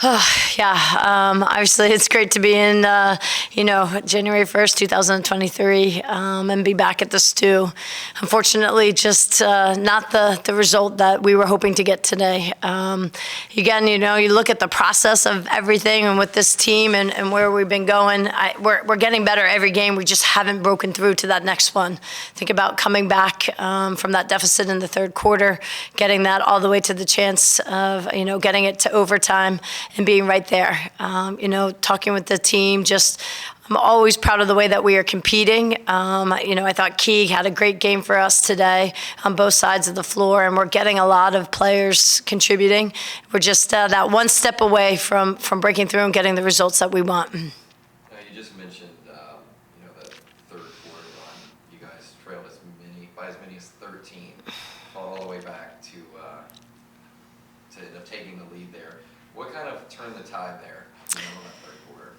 Obviously it's great to be in, January 1st, 2023, and be back at the Stew. Unfortunately, just not the result that we were hoping to get today. Again, you look at the process of everything and with this team and where we've been going, we're getting better every game. We just haven't broken through to that next one. Think about coming back from that deficit in the third quarter, getting that all the way to the chance of, getting it to overtime and being right there. Talking with the team, I'm always proud of the way that we are competing. I thought Key had a great game for us today on both sides of the floor, and we're getting a lot of players contributing. We're just that one step away from breaking through and getting the results that we want. You just mentioned, the third quarter run. You guys trailed by as many as 13, all the way back to end up taking the lead there. What kind of turned the tide there in that third quarter?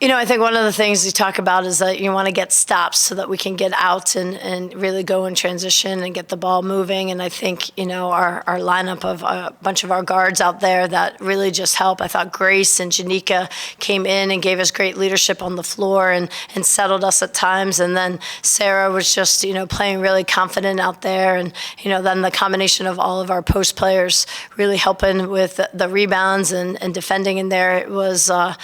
I think one of the things you talk about is that you want to get stops so that we can get out and really go in transition and get the ball moving. And I think, our lineup of a bunch of our guards out there that really just help. I thought Grace and Janika came in and gave us great leadership on the floor and settled us at times. And then Sarah was just, playing really confident out there. And, then the combination of all of our post players really helping with the rebounds and defending in there. It was a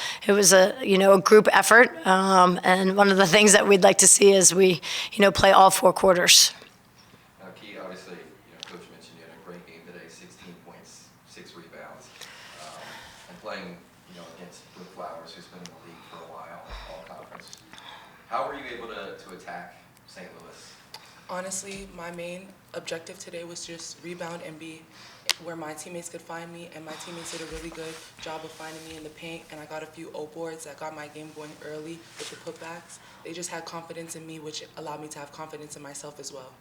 group effort, and one of the things that we'd like to see is we, play all four quarters. Key, obviously, Coach mentioned you had a great game today, 16 points, 6 rebounds, and playing, against Brooke Flowers, who's been in the league for a while, all conference. How were you able to attack St. Louis? Honestly, my main objective today was just rebound and be where my teammates could find me, and my teammates did a really good job of finding me in the paint, and I got a few O-boards that got my game going early with the putbacks. They just had confidence in me, which allowed me to have confidence in myself as well.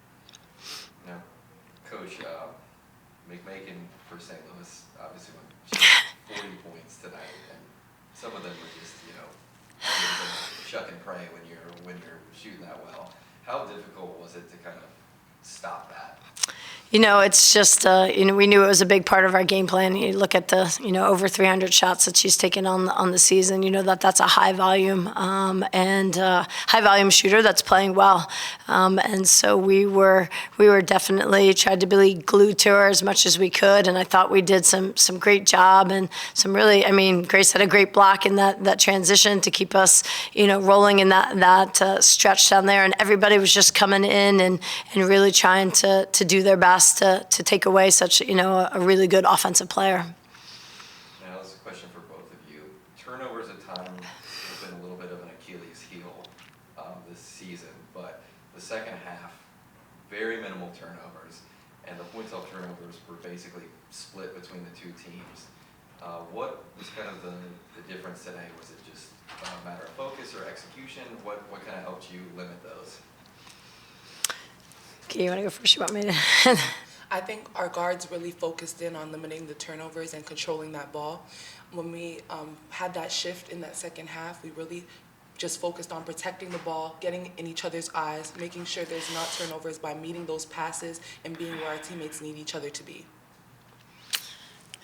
Now, Coach, McMakin for St. Louis, obviously she had 40 points tonight, and some of them were just, chuck and pray when you're shooting that well. How difficult was it to kind of stop that? It's just, we knew it was a big part of our game plan. You look at the, over 300 shots that she's taken on the season. That's a high volume high volume shooter that's playing well. And so we were definitely tried to be glued to her as much as we could. And I thought we did some great job and some really, Grace had a great block in that transition to keep us, rolling in that stretch down there. And everybody was just coming in and really trying to do their best to take away such, a really good offensive player. Now, this is a question for both of you. Turnovers at times have been a little bit of an Achilles heel this season, but the second half, very minimal turnovers, and the points off turnovers were basically split between the two teams. What was kind of the difference today? Was it just a matter of focus or execution? What kind of helped you limit those? Okay, you want to go first? You want me to? I think our guards really focused in on limiting the turnovers and controlling that ball. When we had that shift in that second half, we really just focused on protecting the ball, getting in each other's eyes, making sure there's not turnovers by meeting those passes and being where our teammates need each other to be.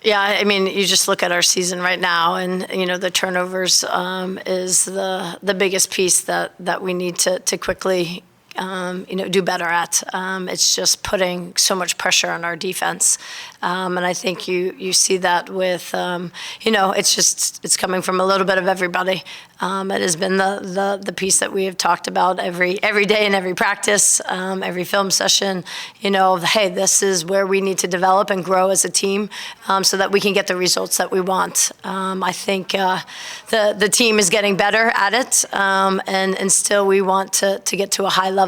Yeah, you just look at our season right now, and the turnovers is the biggest piece that we need to quickly do better at. It's just putting so much pressure on our defense. And I think you see that with, it's coming from a little bit of everybody. It has been the piece that we have talked about every day in every practice, every film session, hey, this is where we need to develop and grow as a team so that we can get the results that we want. I think the team is getting better at it, and still we want to get to a high level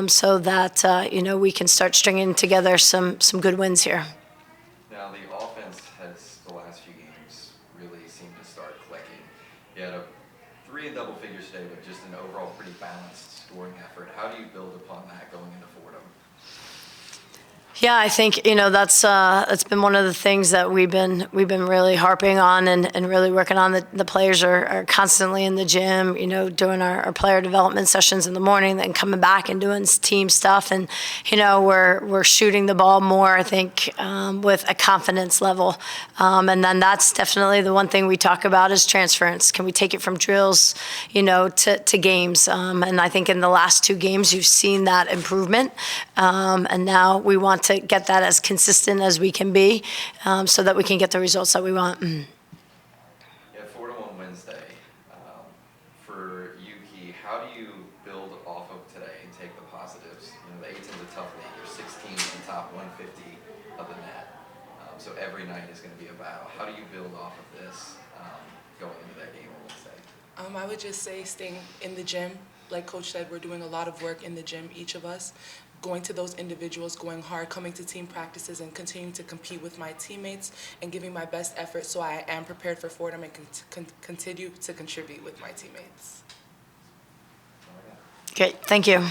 so that, we can start stringing together some good wins here. Now, the offense has, the last few games, really seemed to start clicking. You had 3 in double figures today, but just an overall pretty balanced scoring effort. How do you build upon that going into Fordham? Yeah, I think that's been one of the things that we've been really harping on and really working on. The players are constantly in the gym, doing our player development sessions in the morning, then coming back and doing team stuff, and we're shooting the ball more. I think with a confidence level, and then that's definitely the one thing we talk about is transference. Can we take it from drills, to games? And I think in the last 2 games you've seen that improvement, and now we want to get that as consistent as we can be, so that we can get the results that we want. Yeah, 4-1 Wednesday. For you, Key, how do you build off of today and take the positives? The 18's a tough league. You're 16 in the top 150 of the net. So every night is going to be a battle. How do you build off of this going into that game on Wednesday? I would just say staying in the gym. Like Coach said, we're doing a lot of work in the gym, each of us. Going to those individuals, going hard, coming to team practices, and continuing to compete with my teammates and giving my best effort so I am prepared for Fordham and continue to contribute with my teammates. Great, thank you.